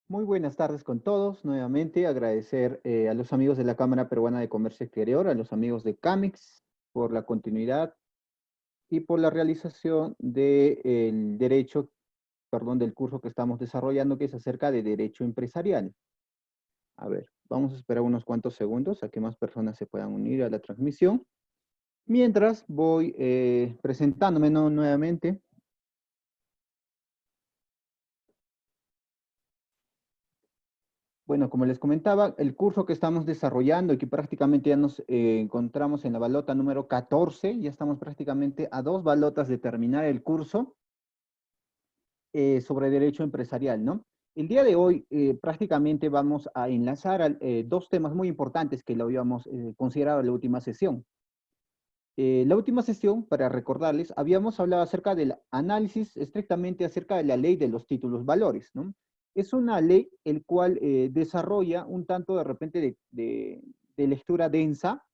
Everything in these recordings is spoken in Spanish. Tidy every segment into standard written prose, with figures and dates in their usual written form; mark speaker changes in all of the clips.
Speaker 1: Muy buenas tardes con todos. Nuevamente agradecer a los amigos de la Cámara Peruana de Comercio Exterior, a los amigos de CAMEX por la continuidad y por la realización del del curso que estamos desarrollando, que es acerca de Derecho Empresarial. A ver, vamos a esperar unos cuantos segundos a que más personas se puedan unir a la transmisión. Mientras voy presentándome nuevamente. Bueno, como les comentaba, el curso que estamos desarrollando y que prácticamente ya nos encontramos en la balota número 14, ya estamos prácticamente a 2 balotas de terminar el curso sobre derecho empresarial, ¿no? El día de hoy prácticamente vamos a enlazar 2 temas muy importantes que lo habíamos considerado en la última sesión. La última sesión, para recordarles, habíamos hablado acerca del análisis estrictamente acerca de la ley de los títulos valores, ¿no? Es una ley el cual desarrolla un tanto de repente de lectura densa,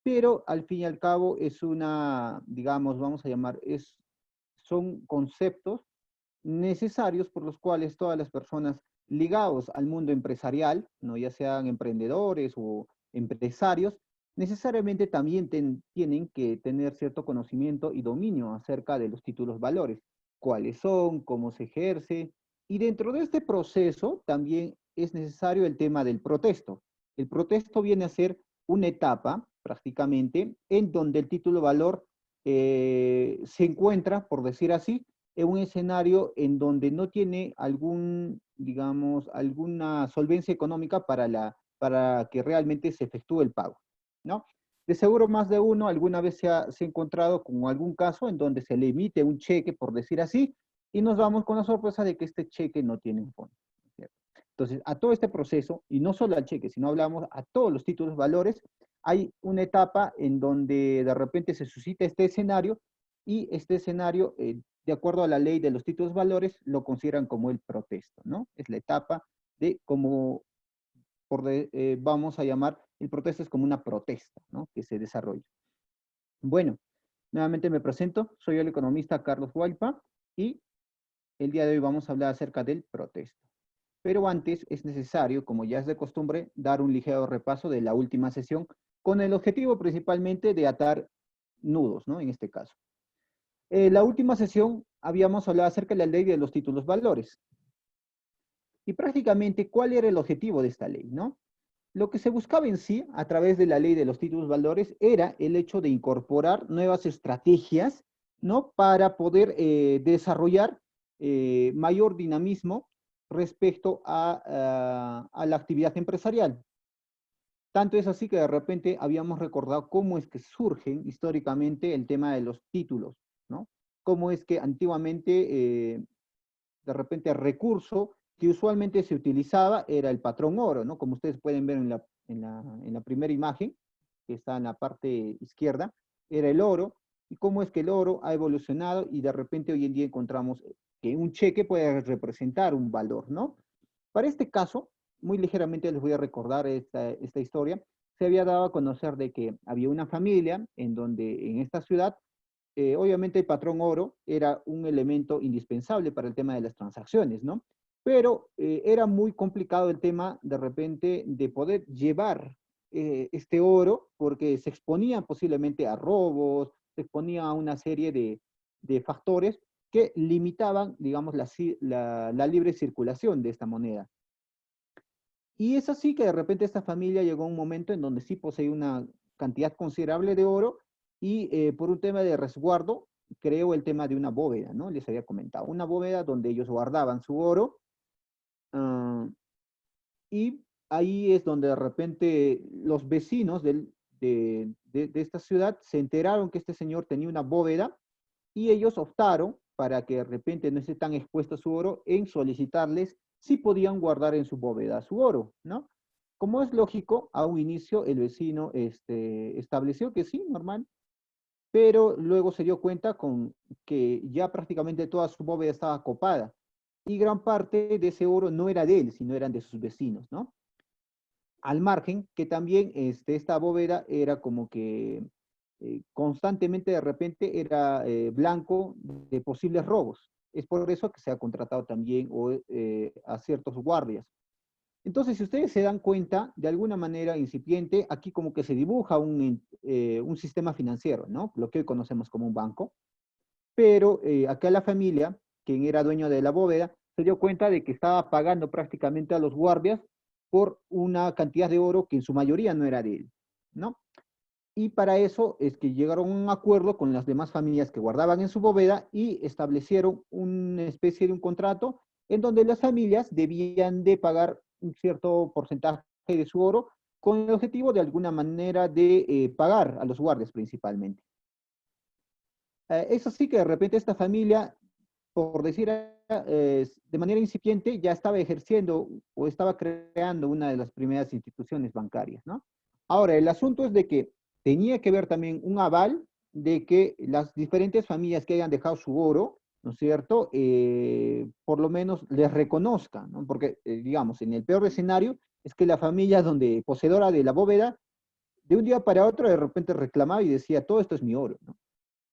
Speaker 1: pero al fin y al cabo es una, digamos, vamos a llamar, son conceptos necesarios por los cuales todas las personas ligados al mundo empresarial, ¿no? Ya sean emprendedores o empresarios, necesariamente también tienen que tener cierto conocimiento y dominio acerca de los títulos valores, cuáles son, cómo se ejerce, y dentro de este proceso también es necesario el tema del protesto. El protesto viene a ser una etapa, prácticamente, en donde el título valor se encuentra, por decir así, en un escenario en donde no tiene digamos, alguna solvencia económica para que realmente se efectúe el pago, ¿no? De seguro más de uno alguna vez se ha encontrado con algún caso en donde se le emite un cheque, por decir así, y nos vamos con la sorpresa de que este cheque no tiene un fondo, ¿cierto? Entonces, a todo este proceso, y no solo al cheque, sino hablamos a todos los títulos valores, hay una etapa en donde de repente se suscita este escenario y este escenario, de acuerdo a la ley de los títulos valores, lo consideran como el protesto, ¿no? Es la etapa de como, vamos a llamar, el protesto es como una protesta, ¿no? Que se desarrolla. Bueno, nuevamente me presento, soy el economista Carlos Hualpa y el día de hoy vamos a hablar acerca del protesto. Pero antes es necesario, como ya es de costumbre, dar un ligero repaso de la última sesión con el objetivo principalmente de atar nudos, ¿no? En este caso. La última sesión habíamos hablado acerca de la ley de los títulos valores. Y prácticamente, ¿cuál era el objetivo de esta ley, no? Lo que se buscaba en sí, a través de la ley de los títulos valores, era el hecho de incorporar nuevas estrategias, ¿no? Para poder desarrollar mayor dinamismo respecto a la actividad empresarial. Tanto es así que de repente habíamos recordado cómo es que surgen históricamente el tema de los títulos, ¿no? Cómo es que antiguamente, de repente, el recurso que usualmente se utilizaba era el patrón oro, ¿no? Como ustedes pueden ver en la primera imagen, que está en la parte izquierda, era el oro, y cómo es que el oro ha evolucionado y de repente hoy en día encontramos que un cheque puede representar un valor, ¿no? Para este caso, muy ligeramente les voy a recordar esta historia. Se había dado a conocer de que había una familia en donde en esta ciudad, obviamente el patrón oro era un elemento indispensable para el tema de las transacciones, ¿no? Pero era muy complicado el tema de repente de poder llevar este oro porque se exponía posiblemente a robos, se exponía a una serie de factores que limitaban, digamos, la libre circulación de esta moneda. Y es así que de repente esta familia llegó a un momento en donde sí poseía una cantidad considerable de oro y por un tema de resguardo creó el tema de una bóveda, ¿no? Les había comentado, una bóveda donde ellos guardaban su oro y ahí es donde de repente los vecinos de esta ciudad se enteraron que este señor tenía una bóveda y ellos optaron para que de repente no esté tan expuesto su oro en solicitarles si podían guardar en su bóveda su oro, ¿no? Como es lógico, a un inicio el vecino estableció que sí, normal, pero luego se dio cuenta con que ya prácticamente toda su bóveda estaba copada y gran parte de ese oro no era de él, sino eran de sus vecinos, ¿no? Al margen que también esta bóveda era como que constantemente de repente era blanco de posibles robos. Es por eso que se ha contratado también a ciertos guardias. Entonces, si ustedes se dan cuenta, de alguna manera incipiente, aquí como que se dibuja un sistema financiero, ¿no? Lo que hoy conocemos como un banco, pero acá la familia, quien era dueño de la bóveda, se dio cuenta de que estaba pagando prácticamente a los guardias por una cantidad de oro que en su mayoría no era de él, ¿no? Y para eso es que llegaron a un acuerdo con las demás familias que guardaban en su bóveda y establecieron una especie de un contrato en donde las familias debían de pagar un cierto porcentaje de su oro con el objetivo de alguna manera de pagar a los guardias principalmente. Eso sí que de repente esta familia, por decir de manera incipiente, ya estaba ejerciendo o estaba creando una de las primeras instituciones bancarias, ¿no? Ahora, el asunto es de que tenía que ver también un aval de que las diferentes familias que hayan dejado su oro, ¿no es cierto?, por lo menos les reconozcan, ¿no? Porque, digamos, en el peor escenario es que la familia donde poseedora de la bóveda, de un día para otro, de repente reclamaba y decía, todo esto es mi oro, ¿no?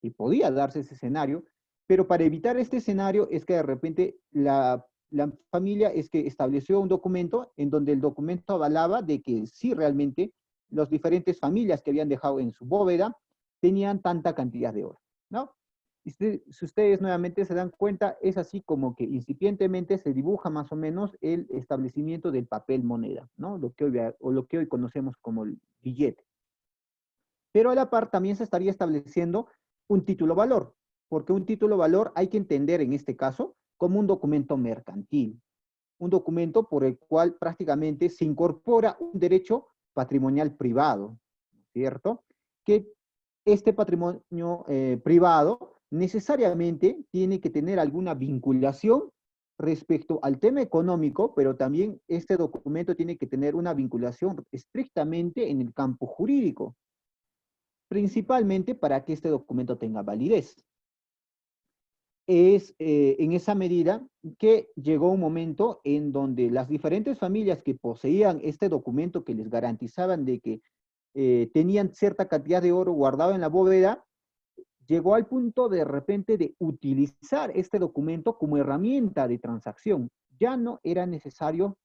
Speaker 1: Y podía darse ese escenario, pero para evitar este escenario es que de repente la familia es que estableció un documento en donde el documento avalaba de que sí realmente las diferentes familias que habían dejado en su bóveda tenían tanta cantidad de oro, ¿no? Y si ustedes nuevamente se dan cuenta, es así como que incipientemente se dibuja más o menos el establecimiento del papel moneda, ¿no? Lo que hoy conocemos como el billete. Pero a la par también se estaría estableciendo un título valor, porque un título valor hay que entender en este caso como un documento mercantil, un documento por el cual prácticamente se incorpora un derecho patrimonial privado, ¿cierto? Que este patrimonio privado necesariamente tiene que tener alguna vinculación respecto al tema económico, pero también este documento tiene que tener una vinculación estrictamente en el campo jurídico, principalmente para que este documento tenga validez. Es en esa medida que llegó un momento en donde las diferentes familias que poseían este documento que les garantizaban de que tenían cierta cantidad de oro guardado en la bóveda, llegó al punto de repente de utilizar este documento como herramienta de transacción. Ya no era necesario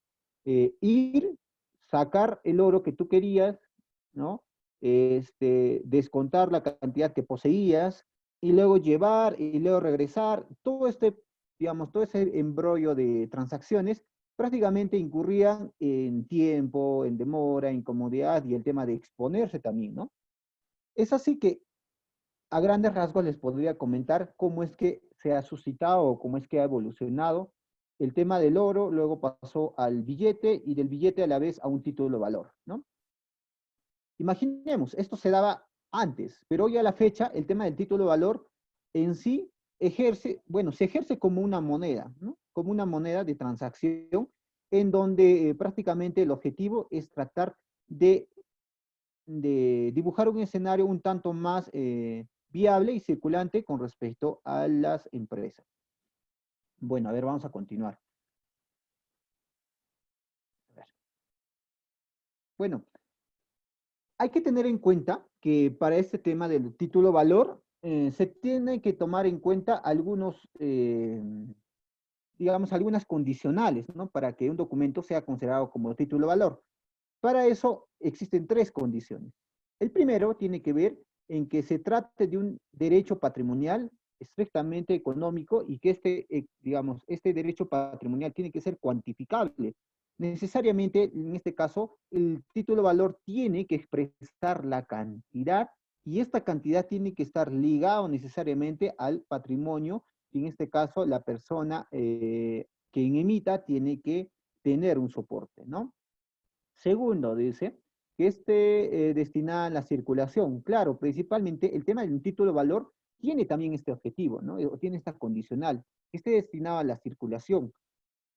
Speaker 1: ir, sacar el oro que tú querías, ¿no? Descontar la cantidad que poseías y luego llevar y luego regresar. Todo digamos, todo ese embrollo de transacciones prácticamente incurrían en tiempo, en demora, incomodidad y el tema de exponerse también, ¿no? Es así que a grandes rasgos les podría comentar cómo es que se ha suscitado o cómo es que ha evolucionado el tema del oro, luego pasó al billete y del billete a la vez a un título de valor, ¿no? Imaginemos, esto se daba antes, pero hoy a la fecha el tema del título de valor en sí se ejerce como una moneda, ¿no? Como una moneda de transacción en donde prácticamente el objetivo es tratar de, de dibujar un escenario un tanto más viable y circulante con respecto a las empresas. Bueno, a ver, vamos a continuar. A ver. Bueno, hay que tener en cuenta que para este tema del título valor se tiene que tomar en cuenta digamos, algunas condicionales, ¿no? Para que un documento sea considerado como título valor. Para eso existen tres condiciones. El primero tiene que ver en que se trate de un derecho patrimonial estrictamente económico y que digamos, este derecho patrimonial tiene que ser cuantificable. Necesariamente, en este caso, el título de valor tiene que expresar la cantidad y esta cantidad tiene que estar ligado necesariamente al patrimonio y en este caso la persona quien emita tiene que tener un soporte, ¿no? Segundo, dice que esté destinada a la circulación. Claro, principalmente el tema del título de valor tiene también este objetivo, ¿no? O tiene esta condicional, que esté destinado a la circulación.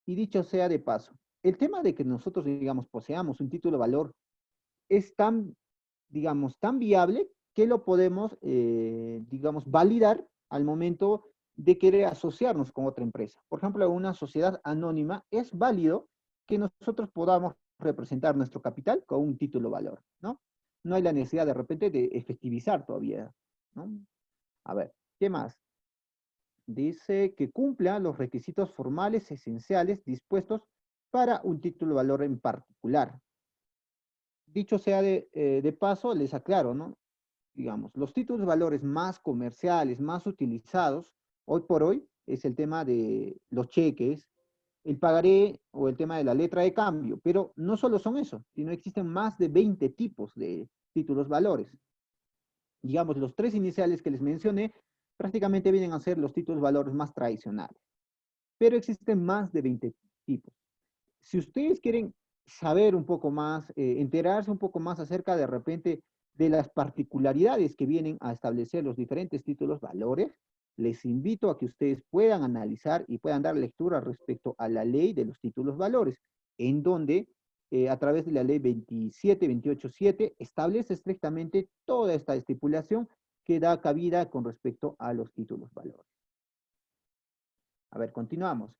Speaker 1: Y dicho sea de paso, el tema de que nosotros, digamos, poseamos un título de valor es tan, digamos, tan viable que lo podemos, digamos, validar al momento de querer asociarnos con otra empresa. Por ejemplo, en una sociedad anónima es válido que nosotros podamos representar nuestro capital con un título valor, ¿no? no hay la necesidad de repente de efectivizar todavía, ¿no? A ver, ¿qué más? Dice que cumpla los requisitos formales esenciales dispuestos para un título de valor en particular. Dicho sea de paso, les aclaro, ¿no? Digamos, los títulos de valores más comerciales, más utilizados, hoy por hoy, es el tema de los cheques, el pagaré o el tema de la letra de cambio, pero no solo son eso, sino existen más de 20 tipos de títulos valores. Digamos, los tres iniciales que les mencioné prácticamente vienen a ser los títulos valores más tradicionales, pero existen más de 20 tipos. Si ustedes quieren saber un poco más, enterarse un poco más acerca de repente de las particularidades que vienen a establecer los diferentes títulos valores, les invito a que ustedes puedan analizar y puedan dar lectura respecto a la ley de los títulos valores, en donde a través de la ley 27.28.7 establece estrictamente toda esta estipulación que da cabida con respecto a los títulos valores. A ver, continuamos.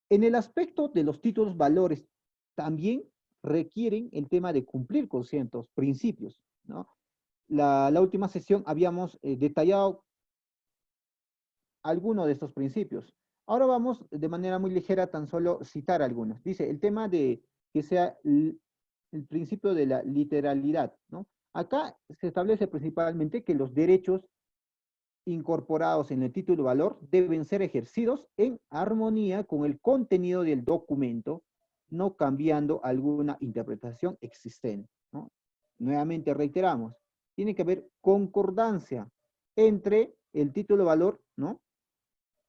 Speaker 1: En el aspecto de los títulos valores, también requieren el tema de cumplir con ciertos principios, ¿no? La última sesión habíamos detallado algunos de estos principios. Ahora vamos de manera muy ligera tan solo citar algunos. Dice, el tema de que sea el principio de la literalidad, ¿no? Acá se establece principalmente que los derechos incorporados en el título valor deben ser ejercidos en armonía con el contenido del documento, no cambiando alguna interpretación existente, ¿no? Nuevamente reiteramos, tiene que haber concordancia entre el título valor, ¿no?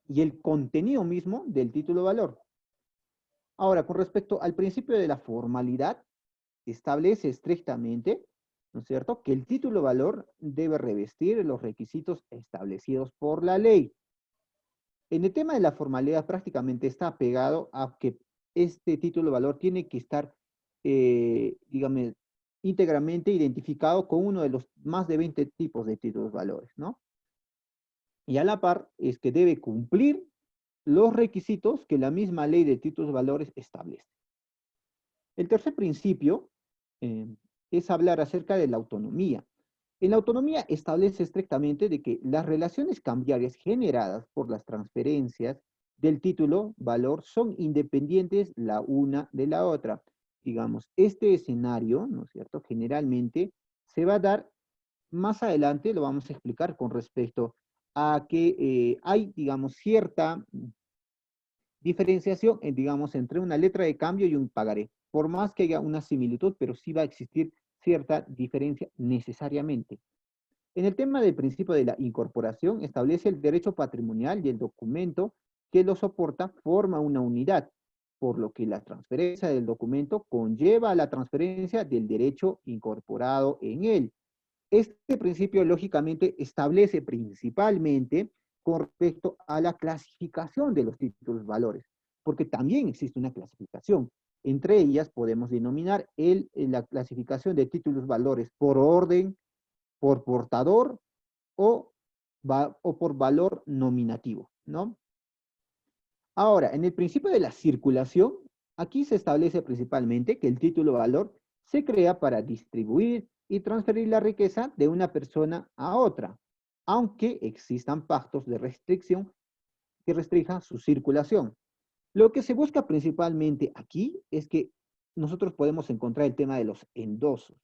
Speaker 1: Y el contenido mismo del título valor. Ahora, con respecto al principio de la formalidad, establece estrictamente, ¿no es cierto?, que el título valor debe revestir los requisitos establecidos por la ley. En el tema de la formalidad prácticamente está pegado a que este título valor tiene que estar, dígame, íntegramente identificado con uno de los más de 20 tipos de títulos valores, ¿no? Y a la par es que debe cumplir los requisitos que la misma ley de títulos valores establece. El tercer principio eh, es hablar acerca de la autonomía. En la autonomía establece estrictamente de que las relaciones cambiarias generadas por las transferencias del título valor son independientes la una de la otra. Digamos, este escenario, ¿no es cierto?, generalmente se va a dar más adelante, lo vamos a explicar con respecto a que hay, digamos, cierta diferenciación, digamos, entre una letra de cambio y un pagaré. Por más que haya una similitud, pero sí va a existir cierta diferencia necesariamente. En el tema del principio de la incorporación, establece el derecho patrimonial y el documento que lo soporta forma una unidad, por lo que la transferencia del documento conlleva a la transferencia del derecho incorporado en él. Este principio, lógicamente, establece principalmente con respecto a la clasificación de los títulos valores, porque también existe una clasificación. Entre ellas podemos denominar la clasificación de títulos valores por orden, por portador o, o por valor nominativo, ¿no? Ahora, en el principio de la circulación, aquí se establece principalmente que el título valor se crea para distribuir y transferir la riqueza de una persona a otra, aunque existan pactos de restricción que restrinjan su circulación. Lo que se busca principalmente aquí es que nosotros podemos encontrar el tema de los endosos.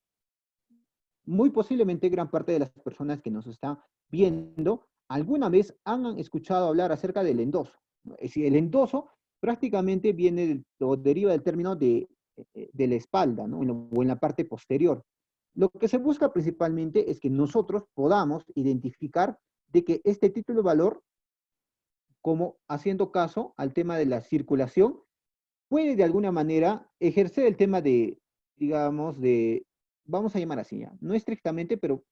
Speaker 1: Muy posiblemente gran parte de las personas que nos están viendo alguna vez han escuchado hablar acerca del endoso. Es decir, el endoso prácticamente viene o deriva del término de la espalda, ¿no? O en la parte posterior. Lo que se busca principalmente es que nosotros podamos identificar de que este título de valor, como haciendo caso al tema de la circulación, puede de alguna manera ejercer el tema de, digamos, de, vamos a llamar así ya, no estrictamente, pero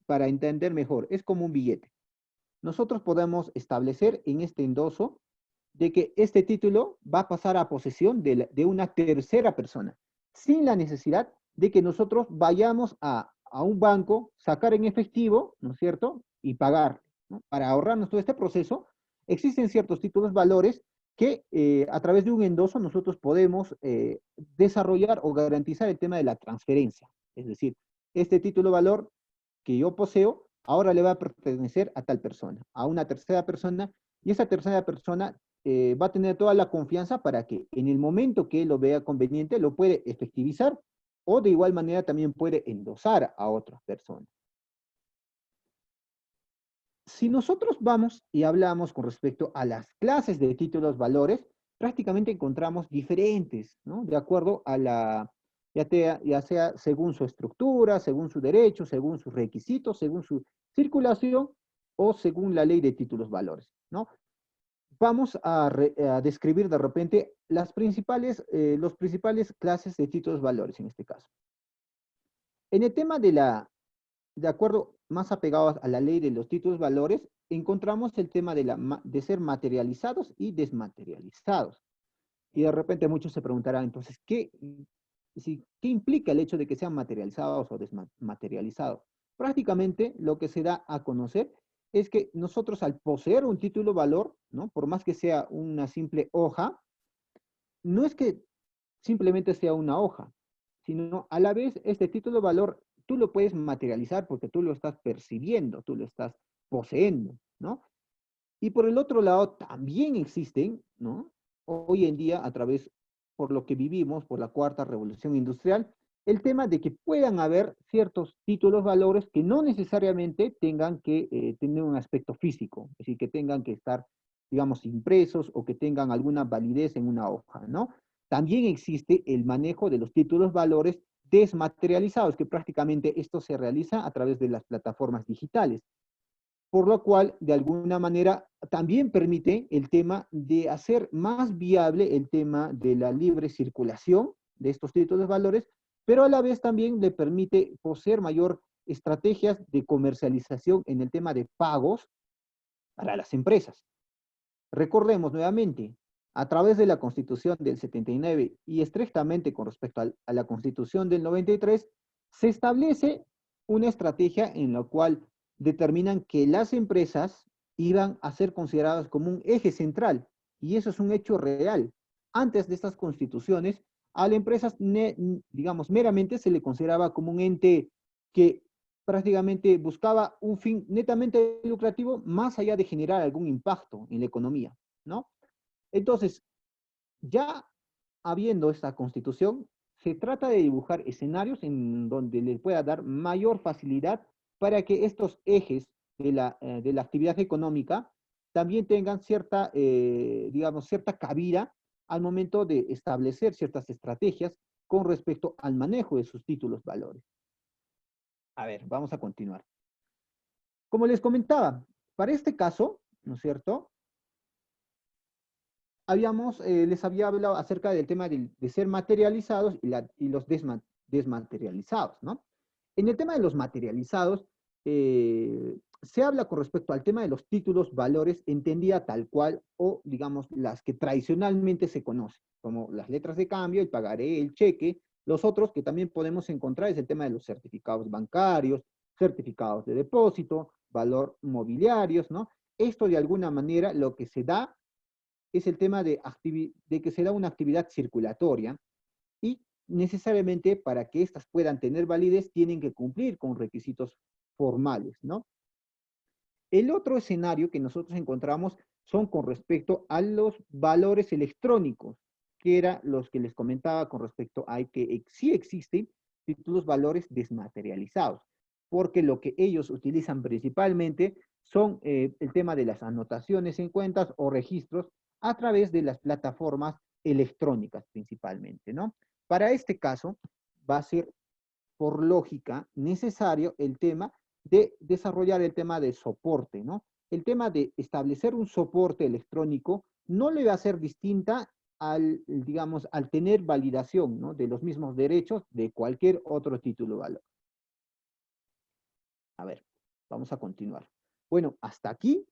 Speaker 1: para entender mejor, es como un billete. Nosotros podemos establecer en este endoso de que este título va a pasar a posesión de una tercera persona, sin la necesidad de que nosotros vayamos a un banco, sacar en efectivo, ¿no es cierto? Y pagar, ¿no? Para ahorrarnos todo este proceso, existen ciertos títulos valores que a través de un endoso nosotros podemos desarrollar o garantizar el tema de la transferencia. Es decir, este título valor que yo poseo, ahora le va a pertenecer a tal persona, a una tercera persona, y esa tercera persona va a tener toda la confianza para que en el momento que él lo vea conveniente, lo puede efectivizar, o de igual manera también puede endosar a otras personas. Si nosotros vamos y hablamos con respecto a las clases de títulos valores, prácticamente encontramos diferentes, ¿no? De acuerdo a ya sea según su estructura, según su derecho, según sus requisitos, según su circulación o según la ley de títulos valores, ¿no? Vamos a describir de repente los principales clases de títulos valores en este caso. En el tema de acuerdo más apegados a la ley de los títulos valores, encontramos el tema de ser materializados y desmaterializados. Y de repente muchos se preguntarán, entonces, ¿qué implica el hecho de que sean materializados o desmaterializados? Prácticamente lo que se da a conocer es que nosotros al poseer un título valor, ¿no? Por más que sea una simple hoja, no es que simplemente sea una hoja, sino a la vez este título de valor tú lo puedes materializar porque tú lo estás percibiendo, tú lo estás poseyendo, ¿no? Y por el otro lado también existen, ¿no? Hoy en día, a través, por lo que vivimos, por la cuarta revolución industrial, el tema de que puedan haber ciertos títulos valores que no necesariamente tengan que tener un aspecto físico, es decir, que tengan que estar, digamos, impresos o que tengan alguna validez en una hoja, ¿no? También existe el manejo de los títulos valores desmaterializados, que prácticamente esto se realiza a través de las plataformas digitales, por lo cual, de alguna manera, también permite el tema de hacer más viable el tema de la libre circulación de estos títulos de valores, pero a la vez también le permite poseer mayor estrategias de comercialización en el tema de pagos para las empresas. Recordemos nuevamente, a través de la Constitución del 79 y estrictamente con respecto a la Constitución del 93, se establece una estrategia en la cual determinan que las empresas iban a ser consideradas como un eje central, y eso es un hecho real. Antes de estas constituciones, a las empresas, digamos, meramente se le consideraba como un ente que prácticamente buscaba un fin netamente lucrativo más allá de generar algún impacto en la economía, ¿no? Entonces, ya habiendo esta constitución, se trata de dibujar escenarios en donde le pueda dar mayor facilidad para que estos ejes de la actividad económica también tengan cierta, digamos, cierta cabida al momento de establecer ciertas estrategias con respecto al manejo de sus títulos valores. A ver, vamos a continuar. Como les comentaba, para este caso, ¿no es cierto? Les había hablado acerca del tema de ser materializados y los desmaterializados, ¿no? En el tema de los materializados, se habla con respecto al tema de los títulos, valores, entendida tal cual, o digamos, las que tradicionalmente se conocen, como las letras de cambio, el pagaré, el cheque. Los otros que también podemos encontrar es el tema de los certificados bancarios, certificados de depósito, valor mobiliarios, ¿no? Esto de alguna manera lo que se da es el tema de que se da una actividad circulatoria y necesariamente para que éstas puedan tener validez tienen que cumplir con requisitos formales, ¿no? El otro escenario que nosotros encontramos son con respecto a los valores electrónicos, que eran los que les comentaba con respecto a que sí existen títulos valores desmaterializados, porque lo que ellos utilizan principalmente son el tema de las anotaciones en cuentas o registros a través de las plataformas electrónicas principalmente, ¿no? Para este caso va a ser por lógica necesario el tema de desarrollar el tema de soporte, ¿no? El tema de establecer un soporte electrónico no le va a ser distinta al, digamos, al tener validación, ¿no? De los mismos derechos de cualquier otro título de valor. A ver, vamos a continuar. Bueno, hasta aquí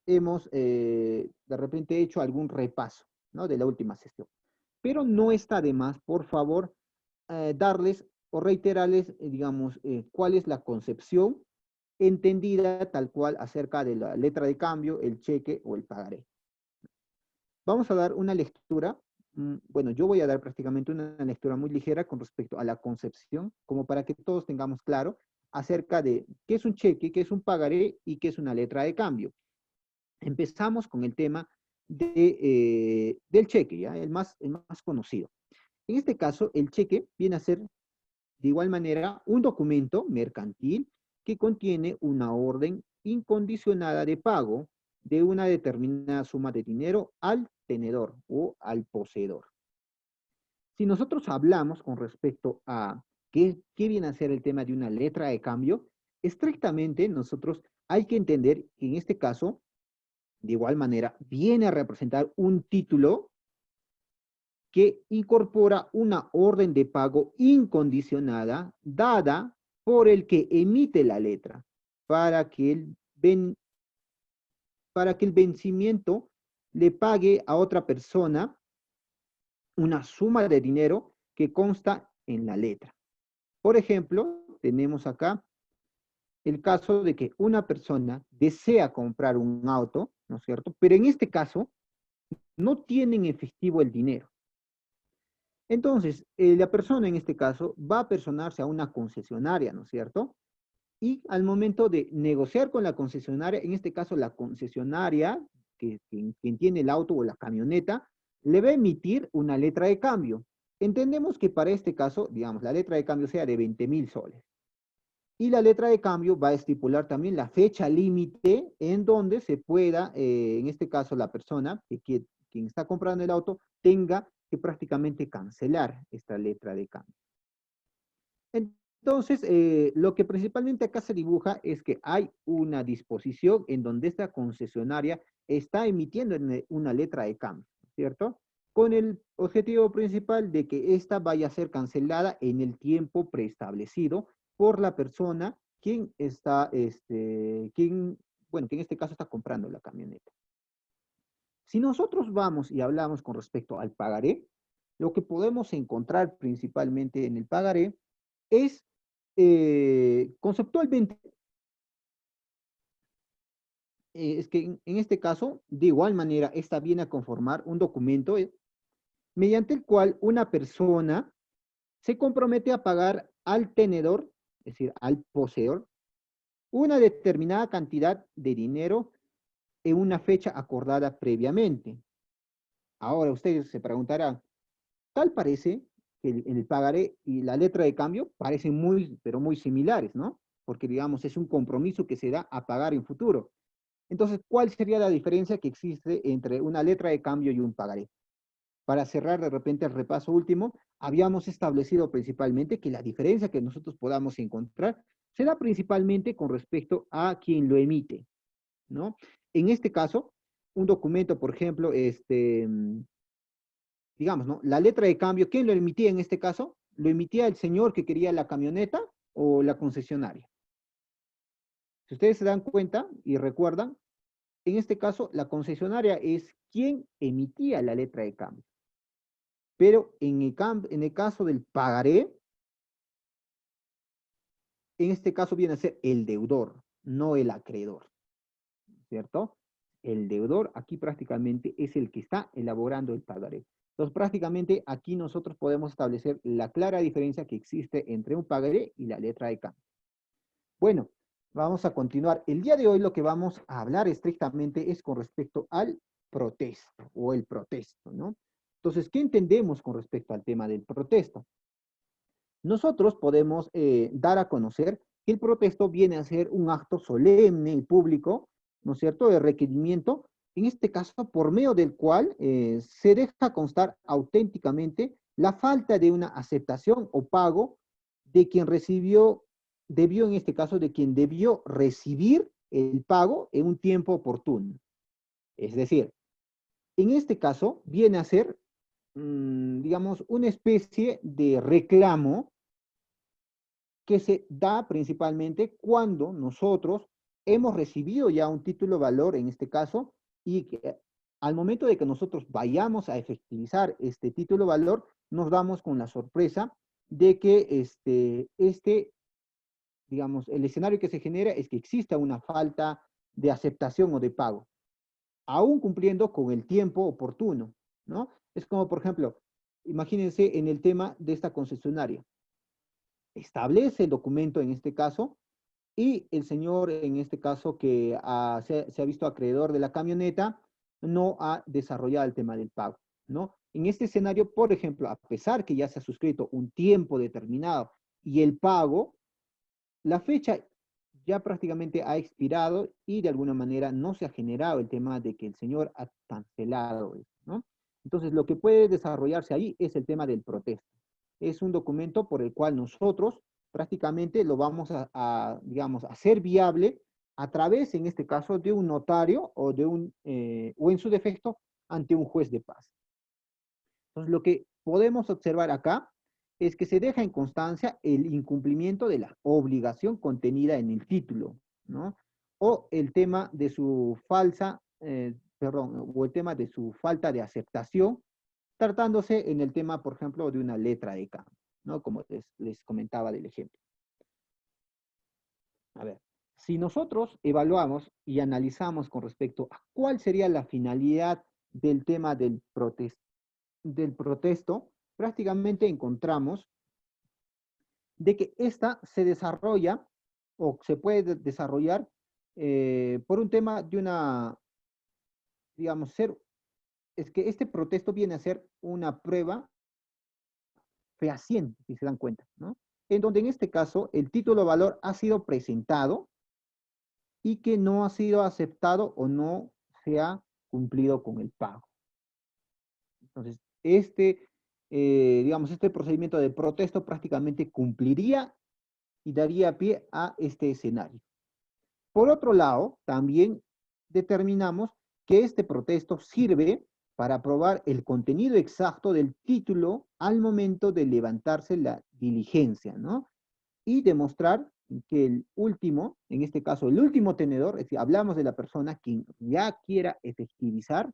Speaker 1: hemos de repente hecho algún repaso, ¿no? De la última sesión. Pero no está de más, por favor, darles o reiterarles, digamos, cuál es la concepción entendida tal cual acerca de la letra de cambio, el cheque o el pagaré. Vamos a dar una lectura bueno, yo voy a dar prácticamente una lectura muy ligera con respecto a la concepción, como para que todos tengamos claro acerca de qué es un cheque, qué es un pagaré y qué es una letra de cambio. Empezamos con el tema del cheque, ¿ya? El más conocido. En este caso, el cheque viene a ser, de igual manera, un documento mercantil que contiene una orden incondicionada de pago de una determinada suma de dinero al tenedor o al poseedor. Si nosotros hablamos con respecto a qué viene a ser el tema de una letra de cambio, estrictamente nosotros hay que entender que en este caso, de igual manera, viene a representar un título que incorpora una orden de pago incondicionada dada por el que emite la letra para que para que el vencimiento le pague a otra persona una suma de dinero que consta en la letra. Por ejemplo, tenemos acá el caso de que una persona desea comprar un auto, ¿no es cierto? Pero en este caso no tiene en efectivo el dinero. Entonces, la persona en este caso va a personarse a una concesionaria, ¿no es cierto? Y al momento de negociar con la concesionaria, en este caso la concesionaria, quien tiene el auto o la camioneta, le va a emitir una letra de cambio. Entendemos que para este caso, digamos, la letra de cambio sea de 20.000 soles. Y la letra de cambio va a estipular también la fecha límite en donde se pueda, en este caso la persona, quien está comprando el auto, tenga que prácticamente cancelar esta letra de cambio. Entonces, lo que principalmente acá se dibuja es que hay una disposición en donde esta concesionaria está emitiendo una letra de cambio, ¿cierto? Con el objetivo principal de que ésta vaya a ser cancelada en el tiempo preestablecido por la persona quien está, bueno, que en este caso está comprando la camioneta. Si nosotros vamos y hablamos con respecto al pagaré, lo que podemos encontrar principalmente en el pagaré es conceptualmente, es que en este caso, de igual manera, esta viene a conformar un documento mediante el cual una persona se compromete a pagar al tenedor, es decir, al poseedor, una determinada cantidad de dinero en una fecha acordada previamente. Ahora ustedes se preguntarán, tal parece que el pagaré y la letra de cambio parecen muy, pero muy similares, ¿no? Porque, digamos, es un compromiso que se da a pagar en futuro. Entonces, ¿cuál sería la diferencia que existe entre una letra de cambio y un pagaré? Para cerrar de repente el repaso último, habíamos establecido principalmente que la diferencia que nosotros podamos encontrar se da principalmente con respecto a quien lo emite, ¿no? En este caso, un documento, por ejemplo, digamos, ¿no? La letra de cambio, ¿quién lo emitía en este caso? ¿Lo emitía el señor que quería la camioneta o la concesionaria? Si ustedes se dan cuenta y recuerdan, en este caso la concesionaria es quien emitía la letra de cambio. Pero en el caso del pagaré, en este caso viene a ser el deudor, no el acreedor, ¿cierto? El deudor aquí prácticamente es el que está elaborando el pagaré. Entonces, prácticamente aquí nosotros podemos establecer la clara diferencia que existe entre un pagaré y la letra de cambio. Bueno, vamos a continuar. El día de hoy lo que vamos a hablar estrictamente es con respecto al protesto o el protesto, ¿no? Entonces, ¿qué entendemos con respecto al tema del protesto? Nosotros podemos dar a conocer que el protesto viene a ser un acto solemne y público, ¿no es cierto?, de requerimiento, en este caso por medio del cual se deja constar auténticamente la falta de una aceptación o pago de quien debió en este caso, de quien debió recibir el pago en un tiempo oportuno. Es decir, en este caso viene a ser, digamos, una especie de reclamo que se da principalmente cuando nosotros hemos recibido ya un título de valor, en este caso, y que al momento de que nosotros vayamos a efectivizar este título de valor, nos damos con la sorpresa de que digamos, el escenario que se genera es que exista una falta de aceptación o de pago, aún cumpliendo con el tiempo oportuno, ¿no? Es como, por ejemplo, imagínense en el tema de esta concesionaria. Establece el documento en este caso y el señor en este caso que se ha visto acreedor de la camioneta no ha desarrollado el tema del pago, ¿no? En este escenario, por ejemplo, a pesar que ya se ha suscrito un tiempo determinado y el pago, la fecha ya prácticamente ha expirado y de alguna manera no se ha generado el tema de que el señor ha cancelado eso, ¿no? Entonces, lo que puede desarrollarse ahí es el tema del protesto. Es un documento por el cual nosotros prácticamente lo vamos digamos, a hacer viable a través, en este caso, de un notario o en su defecto, ante un juez de paz. Entonces, lo que podemos observar acá es que se deja en constancia el incumplimiento de la obligación contenida en el título, ¿no? O el tema de su o el tema de su falta de aceptación, tratándose en el tema, por ejemplo, de una letra de cambio, ¿no? Como les comentaba del ejemplo. A ver, si nosotros evaluamos y analizamos con respecto a cuál sería la finalidad del tema del protesto, prácticamente encontramos de que ésta se desarrolla o se puede desarrollar por un tema de una, digamos, es que este protesto viene a ser una prueba fehaciente, si se dan cuenta, ¿no? En donde en este caso el título de valor ha sido presentado y que no ha sido aceptado o no se ha cumplido con el pago. Entonces, digamos, este procedimiento de protesto prácticamente cumpliría y daría pie a este escenario. Por otro lado, también determinamos que este protesto sirve para probar el contenido exacto del título al momento de levantarse la diligencia, ¿no? Y demostrar que el último, en este caso el último tenedor, es decir, hablamos de la persona quien ya quiera efectivizar,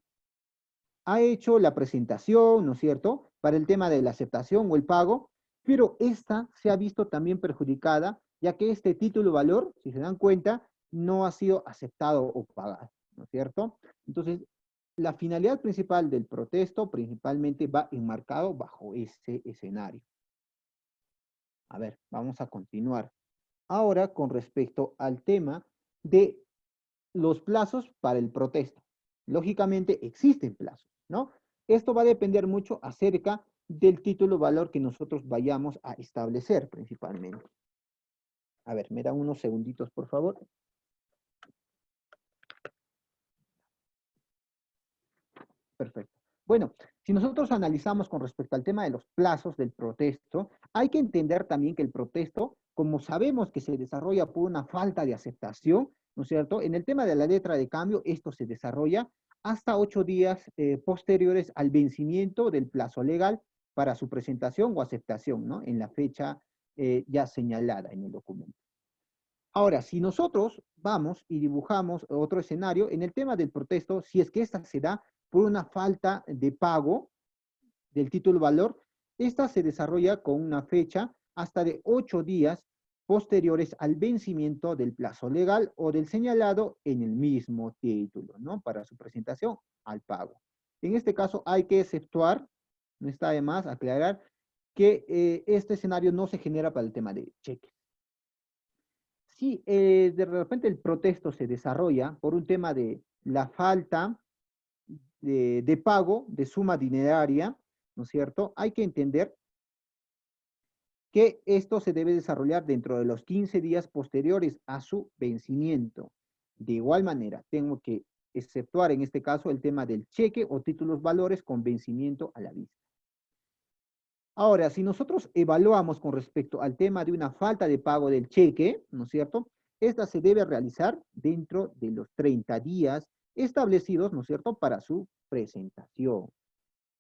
Speaker 1: ha hecho la presentación, ¿no es cierto?, para el tema de la aceptación o el pago, pero esta se ha visto también perjudicada, ya que este título valor, si se dan cuenta, no ha sido aceptado o pagado, ¿no es cierto? Entonces, la finalidad principal del protesto principalmente va enmarcado bajo ese escenario. A ver, vamos a continuar. Ahora, con respecto al tema de los plazos para el protesto. Lógicamente existen plazos, ¿no? Esto va a depender mucho acerca del título valor que nosotros vayamos a establecer principalmente. A ver, me dan unos segunditos, por favor. Perfecto. Bueno, si nosotros analizamos con respecto al tema de los plazos del protesto, hay que entender también que el protesto, como sabemos que se desarrolla por una falta de aceptación, ¿no es cierto? En el tema de la letra de cambio, esto se desarrolla hasta 8 días posteriores al vencimiento del plazo legal para su presentación o aceptación, ¿no? En la fecha ya señalada en el documento. Ahora, si nosotros vamos y dibujamos otro escenario, en el tema del protesto, si es que esta se da por una falta de pago del título valor, esta se desarrolla con una fecha hasta de 8 días posteriores al vencimiento del plazo legal o del señalado en el mismo título, ¿no? Para su presentación al pago. En este caso hay que exceptuar, no está de más aclarar, que este escenario no se genera para el tema de cheques. Si de repente el protesto se desarrolla por un tema de la falta de pago de suma dineraria, ¿no es cierto? Hay que entender que esto se debe desarrollar dentro de los 15 días posteriores a su vencimiento. De igual manera, tengo que exceptuar en este caso el tema del cheque o títulos valores con vencimiento a la vista. Ahora, si nosotros evaluamos con respecto al tema de una falta de pago del cheque, ¿no es cierto? Esta se debe realizar dentro de los 30 días establecidos, ¿no es cierto?, para su presentación.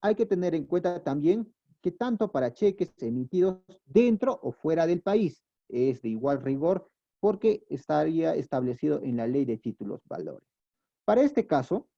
Speaker 1: Hay que tener en cuenta también que tanto para cheques emitidos dentro o fuera del país es de igual rigor porque estaría establecido en la ley de títulos valores. Para este caso,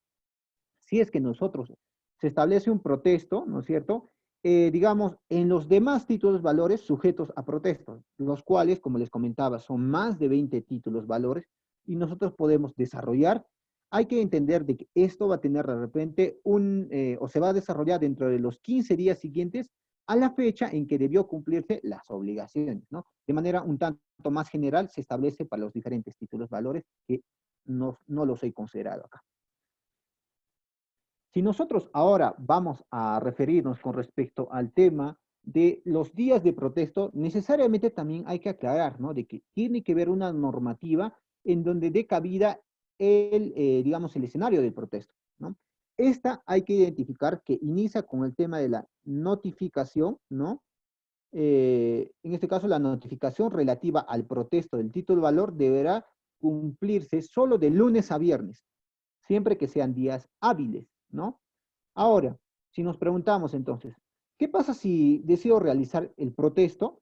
Speaker 1: si es que nosotros se establece un protesto, ¿no es cierto?, digamos, en los demás títulos valores sujetos a protestos, los cuales, como les comentaba, son más de 20 títulos valores, y nosotros podemos desarrollar hay que entender de que esto va a tener de repente o se va a desarrollar dentro de los 15 días siguientes a la fecha en que debió cumplirse las obligaciones, ¿no? De manera un tanto más general se establece para los diferentes títulos valores que no los he considerado acá. Si nosotros ahora vamos a referirnos con respecto al tema de los días de protesto, necesariamente también hay que aclarar, ¿no? De que tiene que haber una normativa en donde dé cabida digamos, el escenario del protesto, ¿no? Esta hay que identificar que inicia con el tema de la notificación, ¿no? En este caso, la notificación relativa al protesto del título valor deberá cumplirse solo de lunes a viernes, siempre que sean días hábiles, ¿no? Ahora, si nos preguntamos entonces, ¿qué pasa si decido realizar el protesto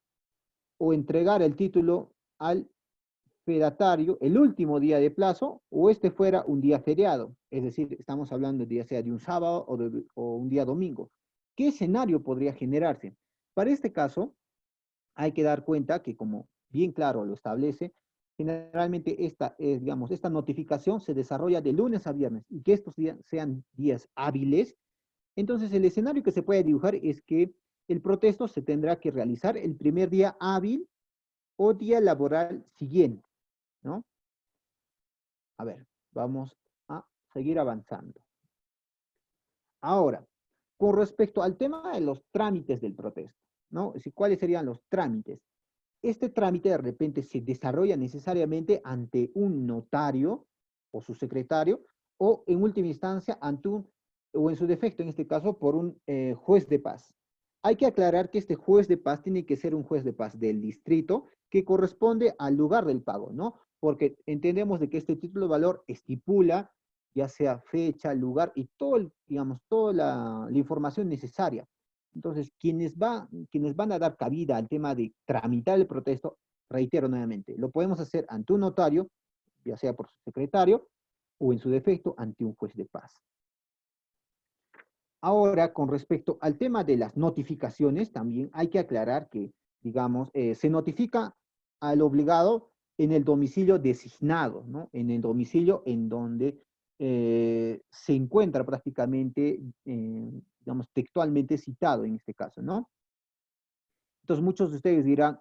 Speaker 1: o entregar el título al fedatario el último día de plazo o este fuera un día feriado? Es decir, estamos hablando ya sea de un sábado o un día domingo. ¿Qué escenario podría generarse? Para este caso, hay que dar cuenta que, como bien claro lo establece, generalmente digamos, esta notificación se desarrolla de lunes a viernes y que estos días sean días hábiles. Entonces, el escenario que se puede dibujar es que el protesto se tendrá que realizar el primer día hábil o día laboral siguiente, ¿no? A ver, vamos a seguir avanzando. Ahora, con respecto al tema de los trámites del protesto, ¿no? Es decir, ¿cuáles serían los trámites? Este trámite de repente se desarrolla necesariamente ante un notario o su secretario, o en última instancia o en su defecto, en este caso, por un juez de paz. Hay que aclarar que este juez de paz tiene que ser un juez de paz del distrito que corresponde al lugar del pago, ¿no? Porque entendemos de que este título de valor estipula ya sea fecha, lugar y digamos, toda la información necesaria. Entonces, quienes van a dar cabida al tema de tramitar el protesto, reitero nuevamente, lo podemos hacer ante un notario, ya sea por su secretario, o en su defecto, ante un juez de paz. Ahora, con respecto al tema de las notificaciones, también hay que aclarar que, digamos, se notifica al obligado en el domicilio designado, ¿no? En el domicilio en donde se encuentra prácticamente, digamos, textualmente citado en este caso, ¿no? Entonces, muchos de ustedes dirán,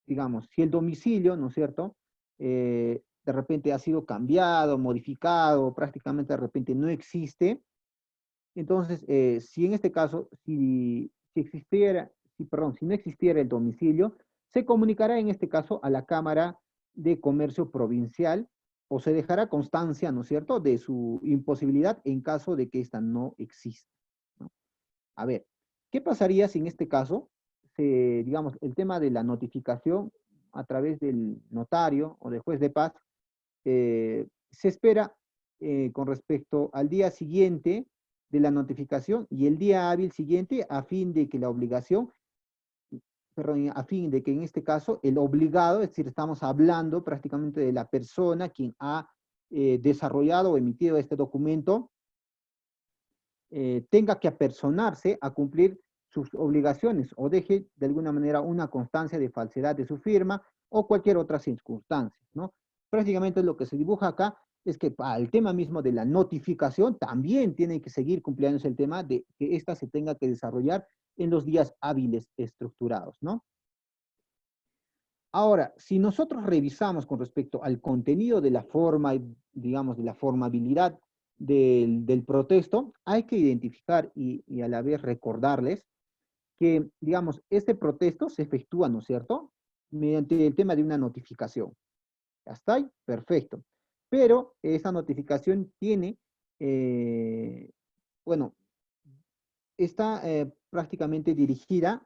Speaker 1: digamos, si el domicilio, ¿no es cierto?, de repente ha sido cambiado, modificado, prácticamente de repente no existe, entonces, si en este caso, si no existiera el domicilio, se comunicará en este caso a la Cámara de Comercio Provincial o se dejará constancia, ¿no es cierto?, de su imposibilidad en caso de que ésta no exista, ¿no? A ver, ¿qué pasaría si en este caso, digamos, el tema de la notificación a través del notario o del juez de paz, se espera con respecto al día siguiente de la notificación y el día hábil siguiente a fin de que la obligación, perdón, a fin de que en este caso el obligado, es decir, estamos hablando prácticamente de la persona quien ha desarrollado o emitido este documento, tenga que apersonarse a cumplir sus obligaciones o deje de alguna manera una constancia de falsedad de su firma o cualquier otra circunstancia, ¿no? Prácticamente lo que se dibuja acá es que para el tema mismo de la notificación también tiene que seguir cumpliéndose el tema de que ésta se tenga que desarrollar en los días hábiles estructurados, ¿no? Ahora, si nosotros revisamos con respecto al contenido de la forma, digamos, de la formabilidad del protesto, hay que identificar y a la vez recordarles que, digamos, este protesto se efectúa, ¿no es cierto?, mediante el tema de una notificación. ¿Hasta ahí? Perfecto. Pero esa notificación tiene, bueno, está prácticamente dirigida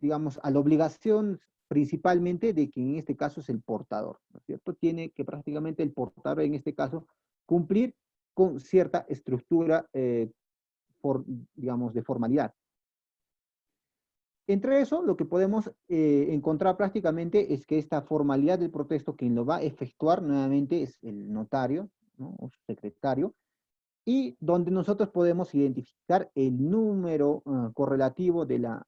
Speaker 1: digamos, a la obligación principalmente de que en este caso es el portador, ¿no es cierto? Tiene que prácticamente el portador en este caso cumplir con cierta estructura, digamos, de formalidad. Entre eso, lo que podemos encontrar prácticamente es que esta formalidad del protesto, quien lo va a efectuar nuevamente es el notario, ¿no?, o su secretario, y donde nosotros podemos identificar el número correlativo de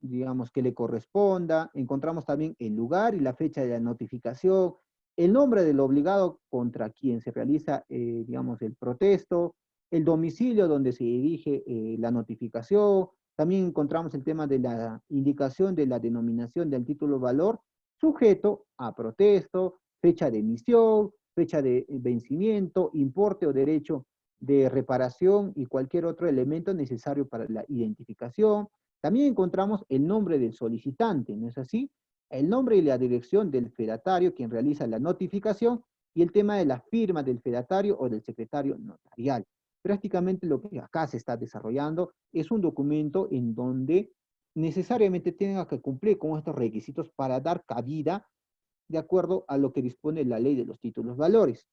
Speaker 1: digamos, que le corresponda. Encontramos también el lugar y la fecha de la notificación, el nombre del obligado contra quien se realiza, digamos, el protesto, el domicilio donde se dirige la notificación. También encontramos el tema de la indicación de la denominación del título valor sujeto a protesto, fecha de emisión, fecha de vencimiento, importe o derecho de reparación y cualquier otro elemento necesario para la identificación. También encontramos el nombre del solicitante, ¿no es así? El nombre y la dirección del fedatario, quien realiza la notificación, y el tema de la firma del fedatario o del secretario notarial. Prácticamente lo que acá se está desarrollando es un documento en donde necesariamente tenga que cumplir con estos requisitos para dar cabida de acuerdo a lo que dispone la ley de los títulos valores.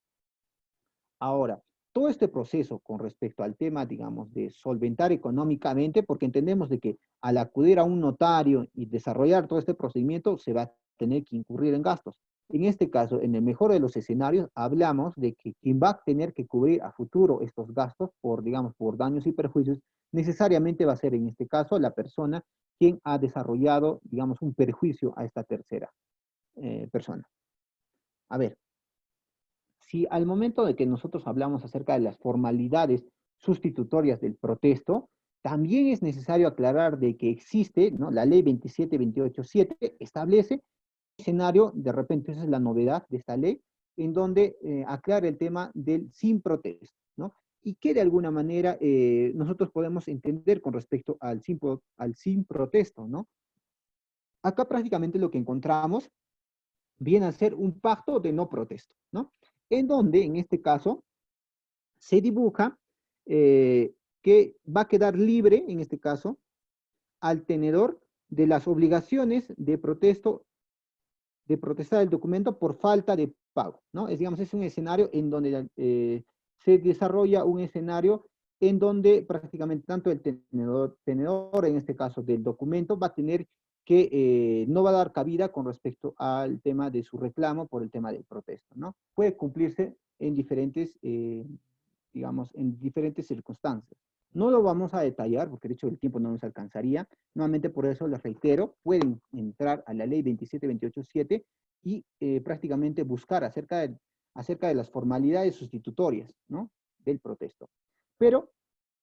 Speaker 1: Ahora, todo este proceso con respecto al tema, digamos, de solventar económicamente, porque entendemos de que al acudir a un notario y desarrollar todo este procedimiento, se va a tener que incurrir en gastos. En este caso, en el mejor de los escenarios, hablamos de que quien va a tener que cubrir a futuro estos gastos por, digamos, por daños y perjuicios, necesariamente va a ser en este caso la persona quien ha desarrollado, digamos, un perjuicio a esta tercera persona. A ver, si al momento de que nosotros hablamos acerca de las formalidades sustitutorias del protesto, también es necesario aclarar de que existe, ¿no? La ley 27287 establece un escenario, de repente esa es la novedad de esta ley, en donde aclara el tema del sin protesto, ¿no? Y que de alguna manera nosotros podemos entender con respecto al sin protesto, ¿no? Acá prácticamente lo que encontramos viene a ser un pacto de no protesto, ¿no? En donde, en este caso, se dibuja que va a quedar libre, en este caso, al tenedor de las obligaciones de protesto, de protestar el documento por falta de pago, ¿no? Digamos, es un escenario en donde se desarrolla un escenario en donde prácticamente tanto el tenedor, en este caso del documento, va a tener que no va a dar cabida con respecto al tema de su reclamo por el tema del protesto, ¿no? Puede cumplirse en diferentes, digamos, en diferentes circunstancias. No lo vamos a detallar porque de hecho el tiempo no nos alcanzaría. Nuevamente por eso les reitero, pueden entrar a la ley 27287 y prácticamente buscar acerca de las formalidades sustitutorias, ¿no? Del protesto. Pero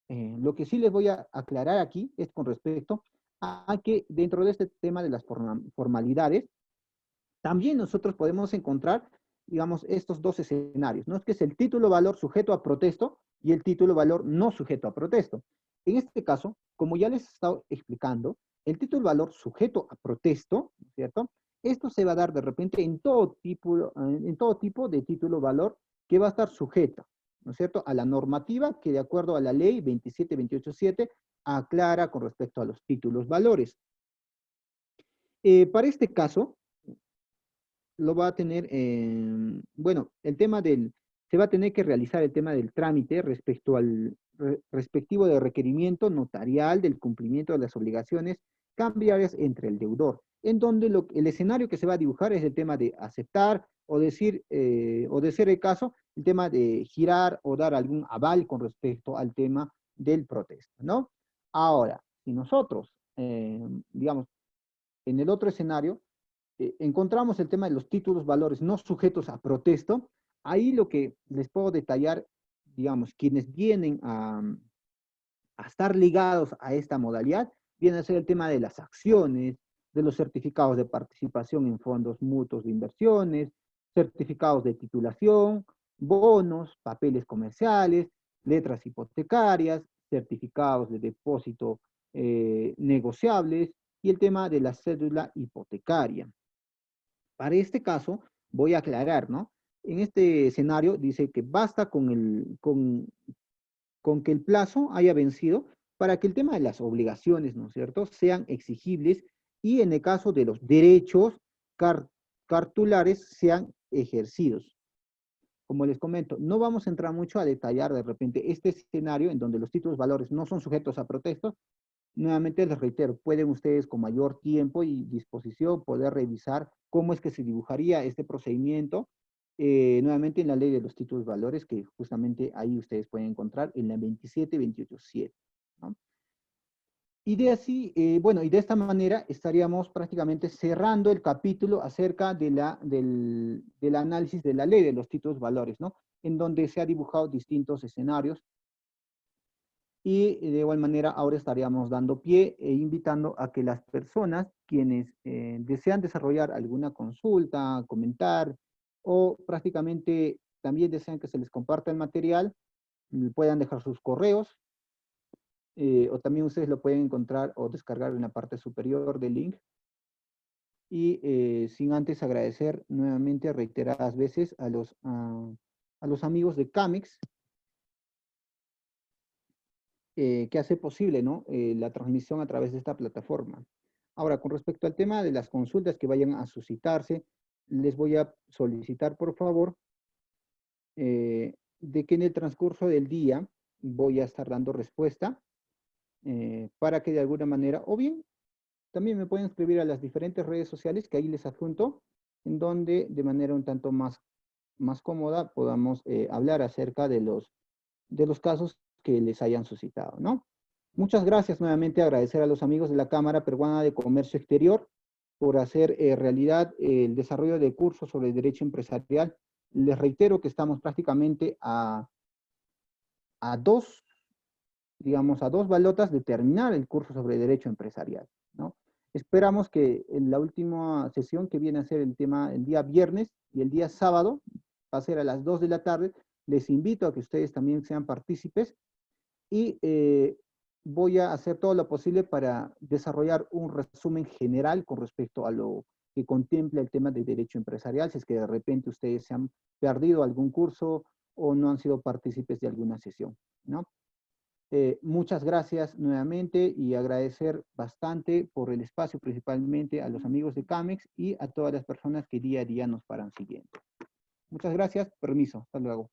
Speaker 1: lo que sí les voy a aclarar aquí es con respecto a que dentro de este tema de las formalidades, también nosotros podemos encontrar, digamos, estos dos escenarios, ¿no? Que es el título valor sujeto a protesto y el título valor no sujeto a protesto. En este caso, como ya les he estado explicando, el título valor sujeto a protesto, ¿cierto? Esto se va a dar de repente en todo tipo de título valor que va a estar sujeto, ¿no es cierto?, a la normativa que de acuerdo a la ley 27287 aclara con respecto a los títulos valores. Para este caso, lo va a tener, bueno, se va a tener que realizar el tema del trámite respecto al respectivo de requerimiento notarial del cumplimiento de las obligaciones cambiarias entre el deudor, en donde el escenario que se va a dibujar es el tema de aceptar o decir, o de ser el caso, el tema de girar o dar algún aval con respecto al tema del protesto, ¿no? Ahora, si nosotros, digamos, en el otro escenario, encontramos el tema de los títulos valores no sujetos a protesto. Ahí lo que les puedo detallar, digamos, quienes vienen a estar ligados a esta modalidad, viene a ser el tema de las acciones, de los certificados de participación en fondos mutuos de inversiones, certificados de titulación, bonos, papeles comerciales, letras hipotecarias, certificados de depósito negociables y el tema de la cédula hipotecaria. Para este caso, voy a aclarar, ¿no? En este escenario dice que basta con que el plazo haya vencido para que el tema de las obligaciones, ¿no es cierto?, sean exigibles y en el caso de los derechos cartulares sean ejercidos. Como les comento, no vamos a entrar mucho a detallar de repente este escenario en donde los títulos valores no son sujetos a protestos. Nuevamente les reitero, pueden ustedes con mayor tiempo y disposición poder revisar cómo es que se dibujaría este procedimiento, nuevamente en la ley de los títulos valores, que justamente ahí ustedes pueden encontrar en la 27287, ¿no? Y de así, bueno, y de esta manera estaríamos prácticamente cerrando el capítulo acerca del análisis de la ley de los títulos valores, ¿no? En donde se ha dibujado distintos escenarios. Y de igual manera ahora estaríamos dando pie e invitando a que las personas quienes desean desarrollar alguna consulta, comentar, o prácticamente también desean que se les comparta el material, puedan dejar sus correos, o también ustedes lo pueden encontrar o descargar en la parte superior del link. Y sin antes agradecer nuevamente reiteradas veces a los amigos de Camex, que hace posible, ¿no? La transmisión a través de esta plataforma. Ahora, con respecto al tema de las consultas que vayan a suscitarse, les voy a solicitar, por favor, de que en el transcurso del día voy a estar dando respuesta para que de alguna manera, o bien también me pueden escribir a las diferentes redes sociales que ahí les adjunto, en donde de manera un tanto más cómoda podamos hablar acerca de los casos que les hayan suscitado, ¿no? Muchas gracias nuevamente, agradecer a los amigos de la Cámara Peruana de Comercio Exterior por hacer realidad el desarrollo de cursos sobre derecho empresarial. Les reitero que estamos prácticamente a dos, digamos, a dos balotas de terminar el curso sobre derecho empresarial, ¿no? Esperamos que en la última sesión, que viene a ser el tema el día viernes y el día sábado, va a ser a las 2 de la tarde, les invito a que ustedes también sean partícipes y voy a hacer todo lo posible para desarrollar un resumen general con respecto a lo que contempla el tema de derecho empresarial, si es que de repente ustedes se han perdido algún curso o no han sido partícipes de alguna sesión, ¿no? Muchas gracias nuevamente y agradecer bastante por el espacio, principalmente a los amigos de Camex y a todas las personas que día a día nos paran siguiendo. Muchas gracias, permiso, hasta luego.